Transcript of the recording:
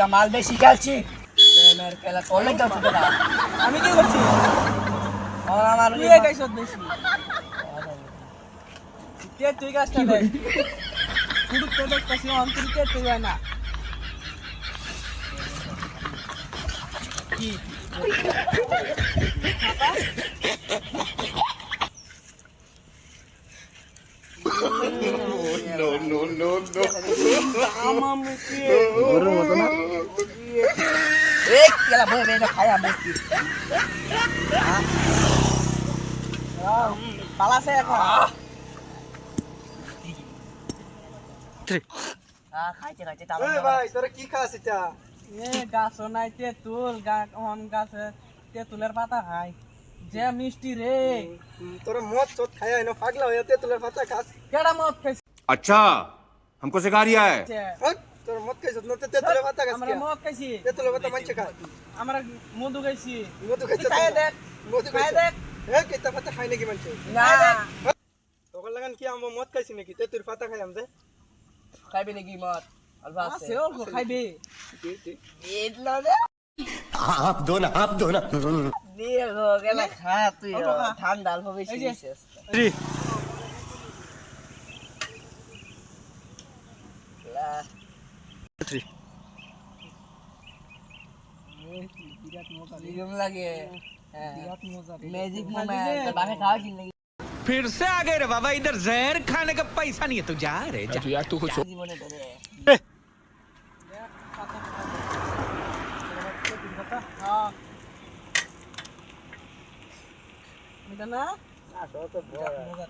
মাল বেশি খেলছি প্রেমের খেলা করলে তো ছোট না আমি কি করছি আমার তুই গাইছ বেশি কে তুই গাছটা দেখ কুড়ি তো দেখতেছি অন্তর কে তুই হয় না কি No, no, no, no. আমার মুখে গরুর মতো না এই খেলা বই বেটা খাই আমি কি পালাছে এখন খাইতে খাইতে এই ভাই তোরা কি খাস এটা এ গাছ নাই তেঁতুল গাছ তেঁতুলের পাতা খাই যে মিষ্টি রে তোরা মদ চোদ খায় না পাগলা হয়ে তেতুলের পাতা খাস কেডা মদ খাইছে अच्छा हमको सिखा रिया है হট, তোরা মদ খাইছ না তেতুলের পাতা খাস আমরা মদ খাইছি তেতুলের পাতা মানছে খায় আমরা মধু খাইছি মধু খাইছ খাই দেখ মধু খাই খাইছ দেখ এ কেতা পাতা খায় নাকি মানছে না তখন লাগান কি আমরা মদ খাইছি নাকি তেতুর পাতা খাই আমদে খাইবি নাকি মত অল্প আছে আছে অল্প খাইবে এটলো রে आप दो ना দিয়ে গো গেলে খা তুই অল্প খা। ঠান্ডা অল্প বেশি এই যে। দিছিস। লা, বিরাট মজা কিরম লাগে হ্যাঁ বিরাট মজা ম্যাজিক মোমেন্ট তোর বাপে খাওয়া কি নাকি फिर से आ गए रे बाबा इधर जहर खाने का पैसा नहीं है तू जा रे जा জীবনে তোরে এটা না আসো তো মজা